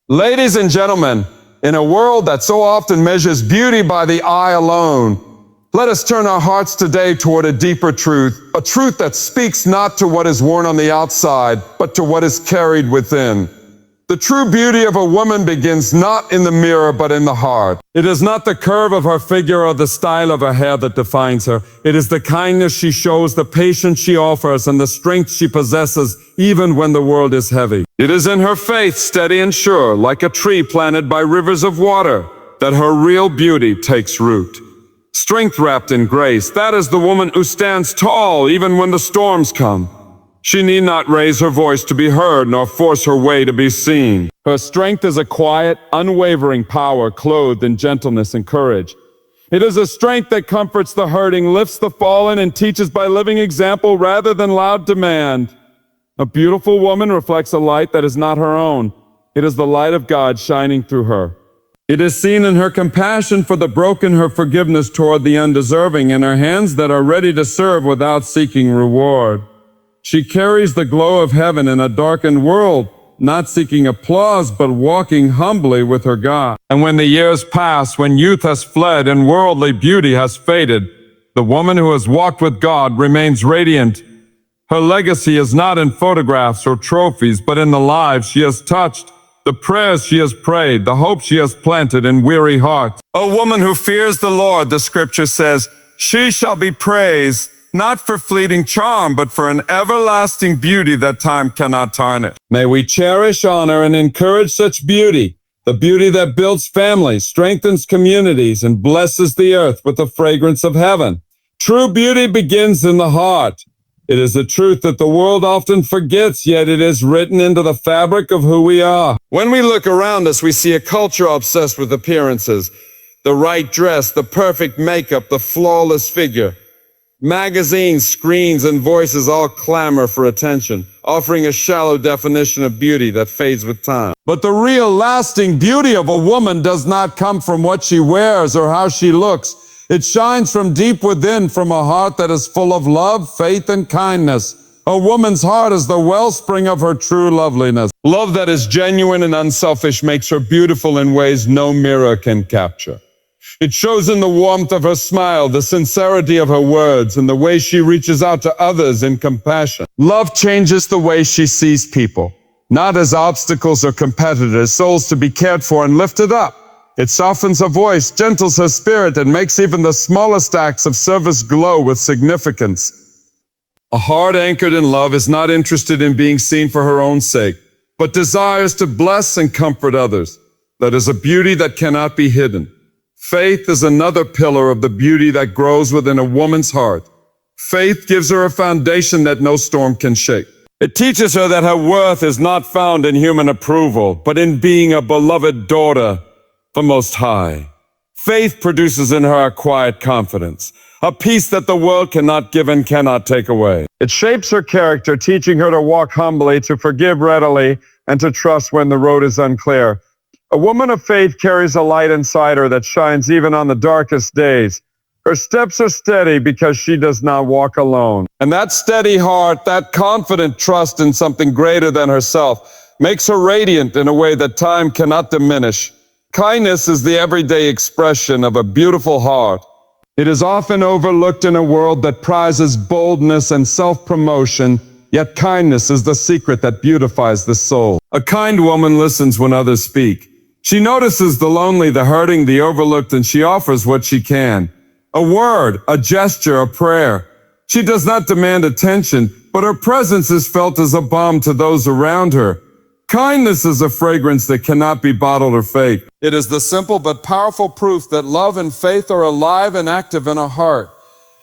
Ladies and gentlemen, in a world that so often measures beauty by the eye alone, let us turn our hearts today toward a deeper truth, a truth that speaks not to what is worn on the outside, but to what is carried within. The true beauty of a woman begins not in the mirror, but in the heart. It is not the curve of her figure or the style of her hair that defines her. It is the kindness she shows, the patience she offers, and the strength she possesses, even when the world is heavy. It is in her faith, steady and sure, like a tree planted by rivers of water, that her real beauty takes root. Strength wrapped in grace, that is the woman who stands tall even when the storms come. She need not raise her voice to be heard, nor force her way to be seen. Her strength is a quiet, unwavering power clothed in gentleness and courage. It is a strength that comforts the hurting, lifts the fallen, and teaches by living example rather than loud demand. A beautiful woman reflects a light that is not her own. It is the light of God shining through her. It is seen in her compassion for the broken, her forgiveness toward the undeserving, and her hands that are ready to serve without seeking reward. She carries the glow of heaven in a darkened world, not seeking applause, but walking humbly with her God. And when the years pass, when youth has fled and worldly beauty has faded, the woman who has walked with God remains radiant. Her legacy is not in photographs or trophies, but in the lives she has touched, the prayers she has prayed, the hope she has planted in weary hearts. A woman who fears the Lord, the scripture says, she shall be praised, not for fleeting charm, but for an everlasting beauty that time cannot tarnish. May we cherish, honor, and encourage such beauty, the beauty that builds families, strengthens communities, and blesses the earth with the fragrance of heaven. True beauty begins in the heart. It is a truth that the world often forgets, yet it is written into the fabric of who we are. When we look around us, we see a culture obsessed with appearances, the right dress, the perfect makeup, the flawless figure. Magazines, screens, and voices all clamor for attention, offering a shallow definition of beauty that fades with time. But the real lasting beauty of a woman does not come from what she wears or how she looks. It shines from deep within, from a heart that is full of love, faith, and kindness. A woman's heart is the wellspring of her true loveliness. Love that is genuine and unselfish makes her beautiful in ways no mirror can capture. It shows in the warmth of her smile, the sincerity of her words, and the way she reaches out to others in compassion. Love changes the way she sees people, not as obstacles or competitors, souls to be cared for and lifted up. It softens her voice, gentles her spirit, and makes even the smallest acts of service glow with significance. A heart anchored in love is not interested in being seen for her own sake, but desires to bless and comfort others. That is a beauty that cannot be hidden. Faith is another pillar of the beauty that grows within a woman's heart. Faith gives her a foundation that no storm can shake. It teaches her that her worth is not found in human approval, but in being a beloved daughter, the Most High. Faith produces in her a quiet confidence, a peace that the world cannot give and cannot take away. It shapes her character, teaching her to walk humbly, to forgive readily, and to trust when the road is unclear. A woman of faith carries a light inside her that shines even on the darkest days. Her steps are steady because she does not walk alone. And that steady heart, that confident trust in something greater than herself, makes her radiant in a way that time cannot diminish. Kindness is the everyday expression of a beautiful heart. It is often overlooked in a world that prizes boldness and self-promotion, yet kindness is the secret that beautifies the soul. A kind woman listens when others speak. She notices the lonely, the hurting, the overlooked, and she offers what she can. A word, a gesture, a prayer. She does not demand attention, but her presence is felt as a balm to those around her. Kindness is a fragrance that cannot be bottled or faked. It is the simple but powerful proof that love and faith are alive and active in a heart.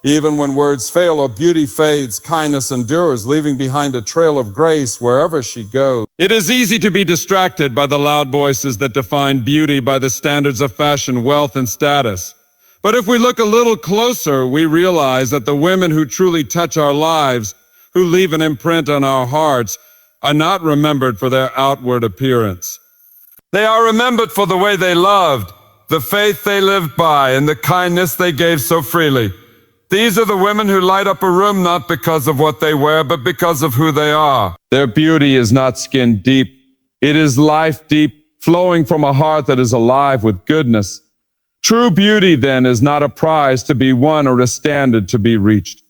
Even when words fail or beauty fades, kindness endures, leaving behind a trail of grace wherever she goes. It is easy to be distracted by the loud voices that define beauty by the standards of fashion, wealth, and status. But if we look a little closer, we realize that the women who truly touch our lives, who leave an imprint on our hearts, are not remembered for their outward appearance. They are remembered for the way they loved, the faith they lived by, and the kindness they gave so freely. These are the women who light up a room not because of what they wear, but because of who they are. Their beauty is not skin deep. It is life deep, flowing from a heart that is alive with goodness. True beauty, then, is not a prize to be won or a standard to be reached.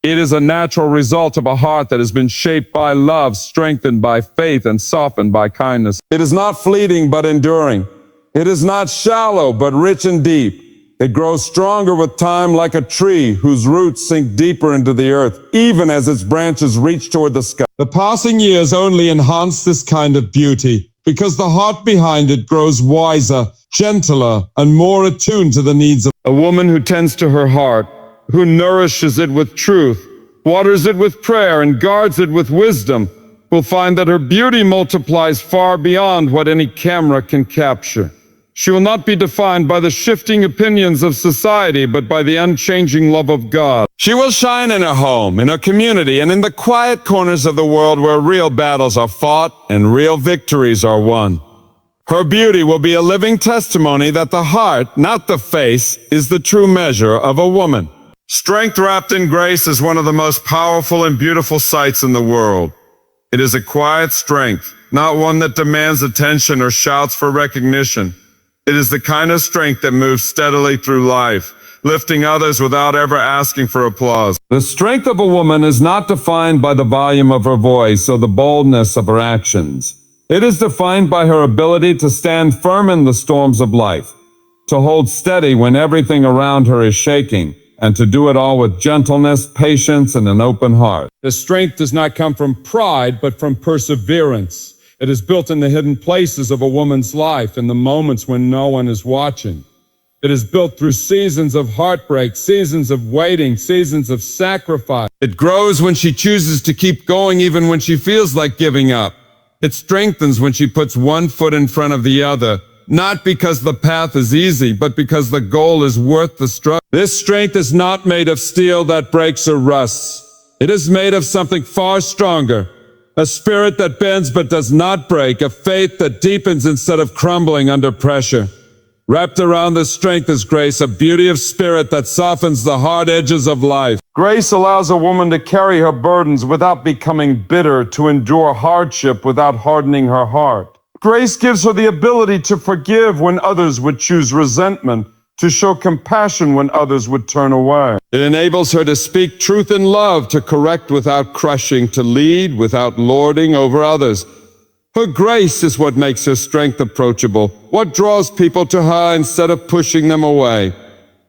It is a natural result of a heart that has been shaped by love, strengthened by faith, and softened by kindness. It is not fleeting, but enduring. It is not shallow, but rich and deep. It grows stronger with time like a tree whose roots sink deeper into the earth, even as its branches reach toward the sky. The passing years only enhance this kind of beauty, because the heart behind it grows wiser, gentler, and more attuned to the needs of a woman who tends to her heart, who nourishes it with truth, waters it with prayer, and guards it with wisdom, will find that her beauty multiplies far beyond what any camera can capture. She will not be defined by the shifting opinions of society, but by the unchanging love of God. She will shine in her home, in her community, and in the quiet corners of the world where real battles are fought and real victories are won. Her beauty will be a living testimony that the heart, not the face, is the true measure of a woman. Strength wrapped in grace is one of the most powerful and beautiful sights in the world. It is a quiet strength, not one that demands attention or shouts for recognition. It is the kind of strength that moves steadily through life, lifting others without ever asking for applause. The strength of a woman is not defined by the volume of her voice or the boldness of her actions. It is defined by her ability to stand firm in the storms of life, to hold steady when everything around her is shaking, and to do it all with gentleness, patience, and an open heart. The strength does not come from pride, but from perseverance. It is built in the hidden places of a woman's life, in the moments when no one is watching. It is built through seasons of heartbreak, seasons of waiting, seasons of sacrifice. It grows when she chooses to keep going even when she feels like giving up. It strengthens when she puts one foot in front of the other, not because the path is easy, but because the goal is worth the struggle. This strength is not made of steel that breaks or rusts. It is made of something far stronger. A spirit that bends but does not break, a faith that deepens instead of crumbling under pressure. Wrapped around this strength is grace, a beauty of spirit that softens the hard edges of life. Grace allows a woman to carry her burdens without becoming bitter, to endure hardship without hardening her heart. Grace gives her the ability to forgive when others would choose resentment, to show compassion when others would turn away. It enables her to speak truth in love, to correct without crushing, to lead without lording over others. Her grace is what makes her strength approachable, what draws people to her instead of pushing them away.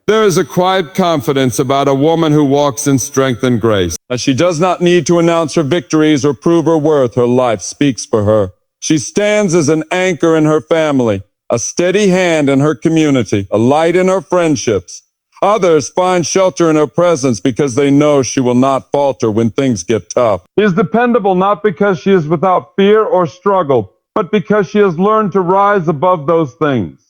There is a quiet confidence about a woman who walks in strength and grace. As she does not need to announce her victories or prove her worth, her life speaks for her. She stands as an anchor in her family, a steady hand in her community, a light in her friendships. Others find shelter in her presence because they know she will not falter when things get tough. She is dependable not because she is without fear or struggle, but because she has learned to rise above those things.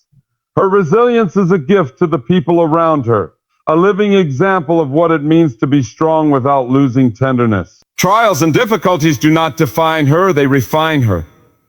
Her resilience is a gift to the people around her, a living example of what it means to be strong without losing tenderness. Trials and difficulties do not define her, they refine her.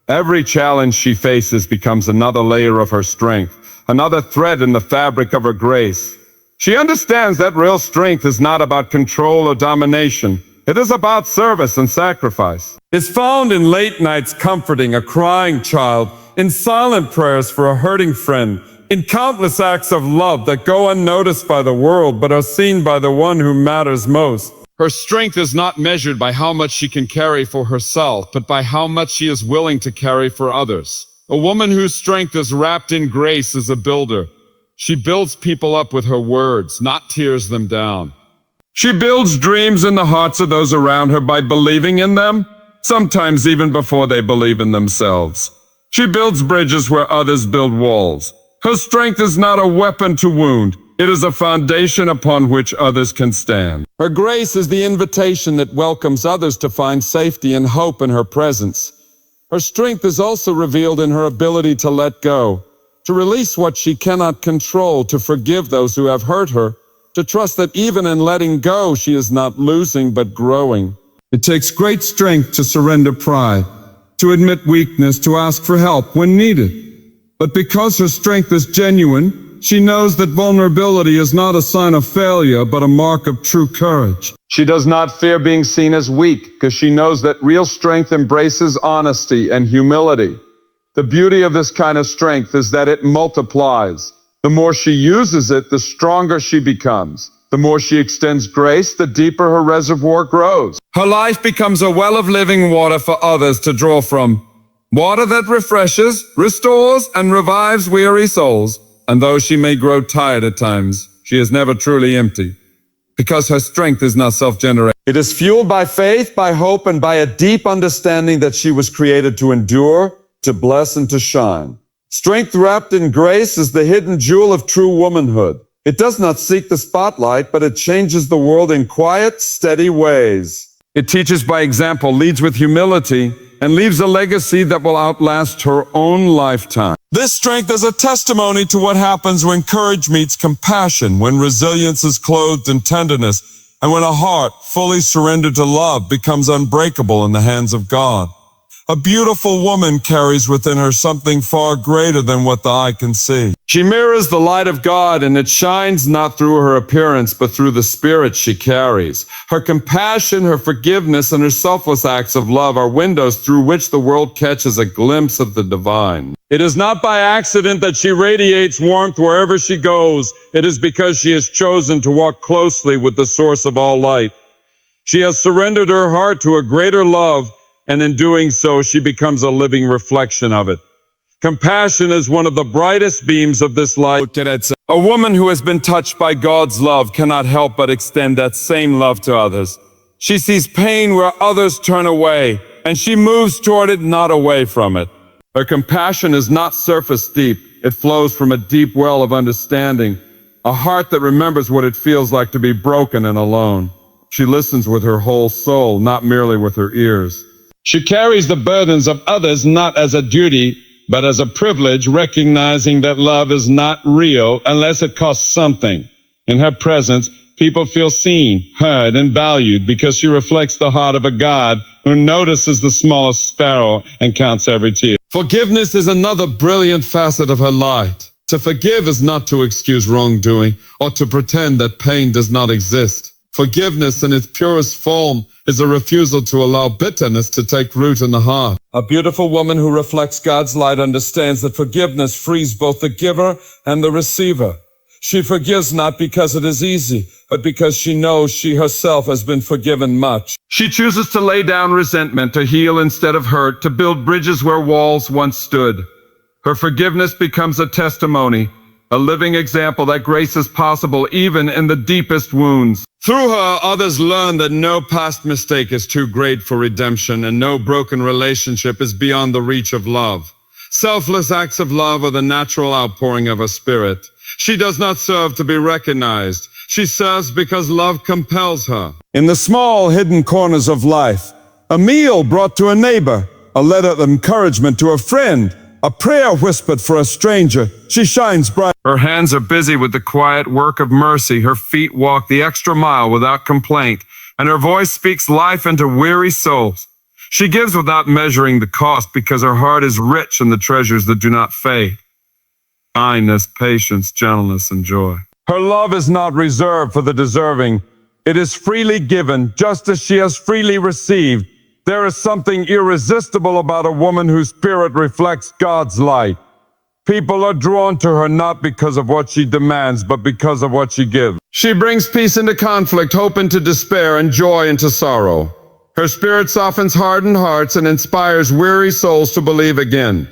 Every challenge she faces becomes another layer of her strength, another thread in the fabric of her grace. She understands that real strength is not about control or domination. It is about service and sacrifice. It's found in late nights comforting a crying child, in silent prayers for a hurting friend, in countless acts of love that go unnoticed by the world but are seen by the one who matters most. Her strength is not measured by how much she can carry for herself, but by how much she is willing to carry for others. A woman whose strength is wrapped in grace is a builder. She builds people up with her words, not tears them down. She builds dreams in the hearts of those around her by believing in them, sometimes even before they believe in themselves. She builds bridges where others build walls. Her strength is not a weapon to wound. It is a foundation upon which others can stand. Her grace is the invitation that welcomes others to find safety and hope in her presence. Her strength is also revealed in her ability to let go, to release what she cannot control, to forgive those who have hurt her, to trust that even in letting go, she is not losing but growing. It takes great strength to surrender pride, to admit weakness, to ask for help when needed. But because her strength is genuine, she knows that vulnerability is not a sign of failure, but a mark of true courage. She does not fear being seen as weak, because she knows that real strength embraces honesty and humility. The beauty of this kind of strength is that it multiplies. The more she uses it, the stronger she becomes. The more she extends grace, the deeper her reservoir grows. Her life becomes a well of living water for others to draw from. Water that refreshes, restores, and revives weary souls. And though she may grow tired at times, she is never truly empty, because her strength is not self-generated. It is fueled by faith, by hope, and by a deep understanding that she was created to endure, to bless, and to shine. Strength wrapped in grace is the hidden jewel of true womanhood. It does not seek the spotlight, but it changes the world in quiet, steady ways. It teaches by example, leads with humility, and leaves a legacy that will outlast her own lifetime. This strength is a testimony to what happens when courage meets compassion, when resilience is clothed in tenderness, and when a heart fully surrendered to love becomes unbreakable in the hands of God. A beautiful woman carries within her something far greater than what the eye can see. She mirrors the light of God, and it shines not through her appearance, but through the spirit she carries. Her compassion, her forgiveness, and her selfless acts of love are windows through which the world catches a glimpse of the divine. It is not by accident that she radiates warmth wherever she goes. It is because she has chosen to walk closely with the source of all light. She has surrendered her heart to a greater love, and in doing so, she becomes a living reflection of it. Compassion is one of the brightest beams of this light. A woman who has been touched by God's love cannot help but extend that same love to others. She sees pain where others turn away, and she moves toward it, not away from it. Her compassion is not surface deep. It flows from a deep well of understanding, a heart that remembers what it feels like to be broken and alone. She listens with her whole soul, not merely with her ears. She carries the burdens of others not as a duty, but as a privilege, recognizing that love is not real unless it costs something. In her presence, people feel seen, heard, and valued because she reflects the heart of a God who notices the smallest sparrow and counts every tear. Forgiveness is another brilliant facet of her light. To forgive is not to excuse wrongdoing or to pretend that pain does not exist. Forgiveness in its purest form is a refusal to allow bitterness to take root in the heart. A beautiful woman who reflects God's light understands that forgiveness frees both the giver and the receiver. She forgives not because it is easy, but because she knows she herself has been forgiven much. She chooses to lay down resentment, to heal instead of hurt, to build bridges where walls once stood. Her forgiveness becomes a testimony, a living example that grace is possible even in the deepest wounds. Through her, others learn that no past mistake is too great for redemption, and no broken relationship is beyond the reach of love. Selfless acts of love are the natural outpouring of her spirit. She does not serve to be recognized. She serves because love compels her. In the small, hidden corners of life, a meal brought to a neighbor, a letter of encouragement to a friend, a prayer whispered for a stranger, she shines bright. Her hands are busy with the quiet work of mercy. Her feet walk the extra mile without complaint, and her voice speaks life into weary souls. She gives without measuring the cost because her heart is rich in the treasures that do not fade. Kindness, patience, gentleness, and joy. Her love is not reserved for the deserving. It is freely given, just as she has freely received. There is something irresistible about a woman whose spirit reflects God's light. People are drawn to her not because of what she demands, but because of what she gives. She brings peace into conflict, hope into despair, and joy into sorrow. Her spirit softens hardened hearts and inspires weary souls to believe again.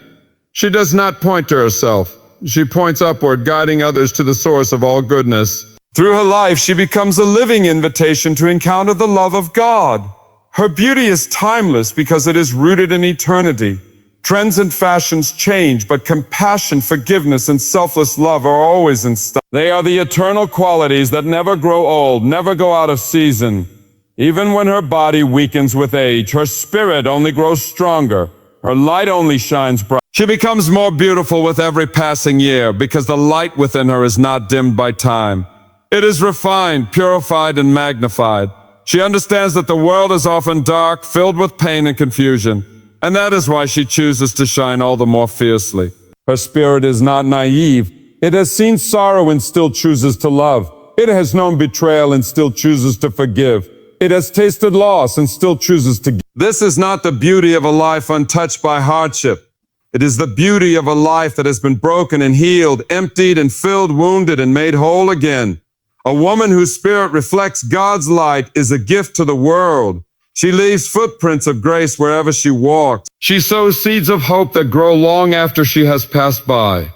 She does not point to herself. She points upward, guiding others to the source of all goodness. Through her life, she becomes a living invitation to encounter the love of God. Her beauty is timeless because it is rooted in eternity. Trends and fashions change, but compassion, forgiveness, and selfless love are always in style. They are the eternal qualities that never grow old, never go out of season. Even when her body weakens with age, her spirit only grows stronger. Her light only shines bright. She becomes more beautiful with every passing year because the light within her is not dimmed by time. It is refined, purified, and magnified. She understands that the world is often dark, filled with pain and confusion, and that is why she chooses to shine all the more fiercely. Her spirit is not naive. It has seen sorrow and still chooses to love. It has known betrayal and still chooses to forgive. It has tasted loss and still chooses to give. This is not the beauty of a life untouched by hardship. It is the beauty of a life that has been broken and healed, emptied and filled, wounded and made whole again. A woman whose spirit reflects God's light is a gift to the world. She leaves footprints of grace wherever she walks. She sows seeds of hope that grow long after she has passed by.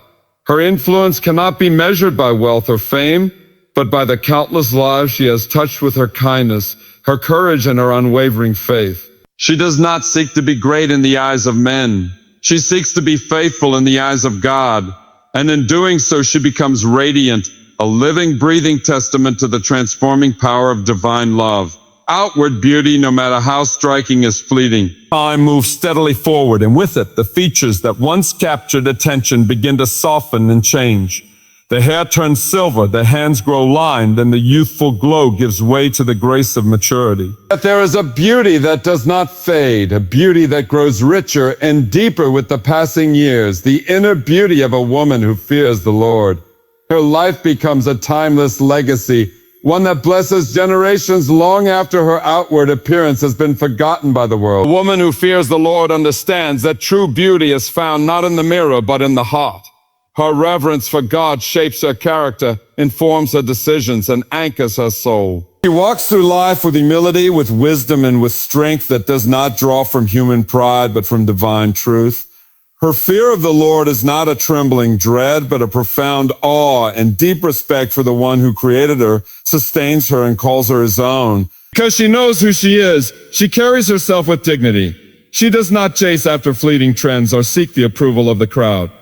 Her influence cannot be measured by wealth or fame, but by the countless lives she has touched with her kindness, her courage, and her unwavering faith. She does not seek to be great in the eyes of men. She seeks to be faithful in the eyes of God, and in doing so she becomes radiant, a living, breathing testament to the transforming power of divine love. Outward beauty, no matter how striking, is fleeting. Time moves steadily forward, and with it, the features that once captured attention begin to soften and change. The hair turns silver, the hands grow lined, and the youthful glow gives way to the grace of maturity. But there is a beauty that does not fade, a beauty that grows richer and deeper with the passing years, the inner beauty of a woman who fears the Lord. Her life becomes a timeless legacy, one that blesses generations long after her outward appearance has been forgotten by the world. A woman who fears the Lord understands that true beauty is found not in the mirror but in the heart. Her reverence for God shapes her character, informs her decisions, and anchors her soul. She walks through life with humility, with wisdom, and with strength that does not draw from human pride but from divine truth. Her fear of the Lord is not a trembling dread, but a profound awe and deep respect for the one who created her, sustains her, and calls her his own. Because she knows who she is, she carries herself with dignity. She does not chase after fleeting trends or seek the approval of the crowd.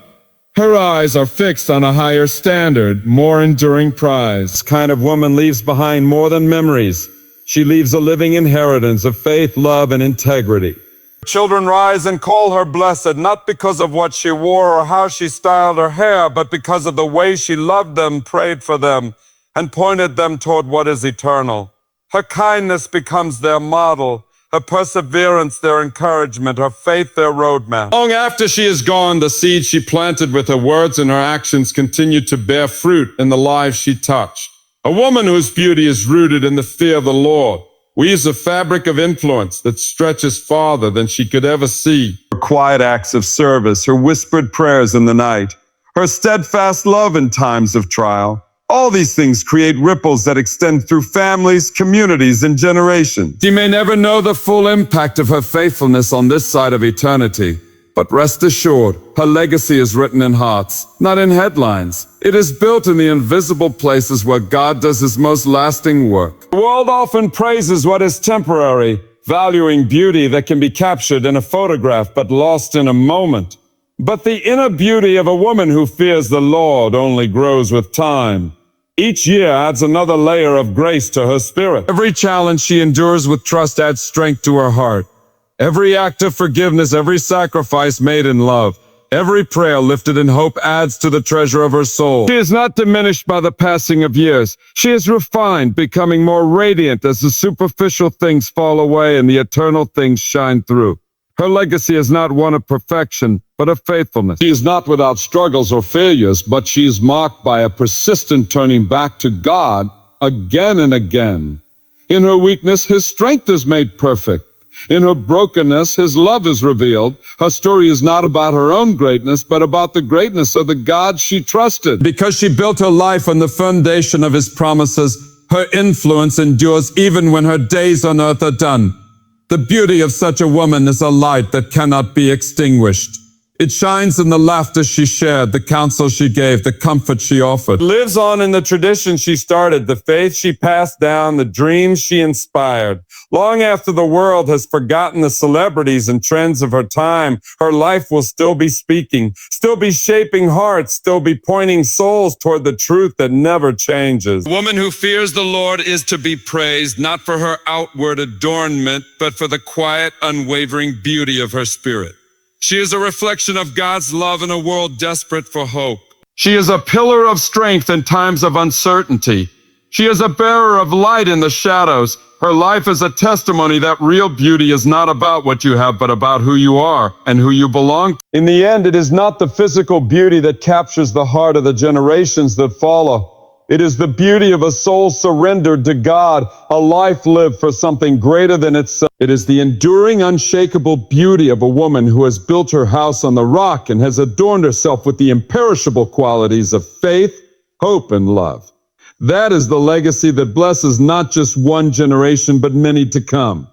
Her eyes are fixed on a higher standard, more enduring prize. This kind of woman leaves behind more than memories. She leaves a living inheritance of faith, love, and integrity. Children rise and call her blessed, not because of what she wore or how she styled her hair, but because of the way she loved them, prayed for them, and pointed them toward what is eternal. Her kindness becomes their model, her perseverance their encouragement, her faith their roadmap. Long after she is gone, the seeds she planted with her words and her actions continue to bear fruit in the lives she touched. A woman whose beauty is rooted in the fear of the Lord weaves a fabric of influence that stretches farther than she could ever see. Her quiet acts of service, her whispered prayers in the night, her steadfast love in times of trial, all these things create ripples that extend through families, communities, and generations. She may never know the full impact of her faithfulness on this side of eternity, but rest assured, her legacy is written in hearts, not in headlines. It is built in the invisible places where God does his most lasting work. The world often praises what is temporary, valuing beauty that can be captured in a photograph but lost in a moment. But the inner beauty of a woman who fears the Lord only grows with time. Each year adds another layer of grace to her spirit. Every challenge she endures with trust adds strength to her heart. Every act of forgiveness, every sacrifice made in love, every prayer lifted in hope adds to the treasure of her soul. She is not diminished by the passing of years. She is refined, becoming more radiant as the superficial things fall away and the eternal things shine through. Her legacy is not one of perfection, but of faithfulness. She is not without struggles or failures, but she is marked by a persistent turning back to God again and again. In her weakness, his strength is made perfect. In her brokenness, his love is revealed. Her story is not about her own greatness, but about the greatness of the God she trusted. Because she built her life on the foundation of his promises, her influence endures even when her days on earth are done. The beauty of such a woman is a light that cannot be extinguished. It shines in the laughter she shared, the counsel she gave, the comfort she offered. It lives on in the tradition she started, the faith she passed down, the dreams she inspired. Long after the world has forgotten the celebrities and trends of her time, her life will still be speaking, still be shaping hearts, still be pointing souls toward the truth that never changes. A woman who fears the Lord is to be praised, not for her outward adornment, but for the quiet, unwavering beauty of her spirit. She is a reflection of God's love in a world desperate for hope. She is a pillar of strength in times of uncertainty. She is a bearer of light in the shadows. Her life is a testimony that real beauty is not about what you have, but about who you are and who you belong to. In the end, it is not the physical beauty that captures the heart of the generations that follow. It is the beauty of a soul surrendered to God, a life lived for something greater than itself. It is the enduring, unshakable beauty of a woman who has built her house on the rock and has adorned herself with the imperishable qualities of faith, hope, and love. That is the legacy that blesses not just one generation, but many to come.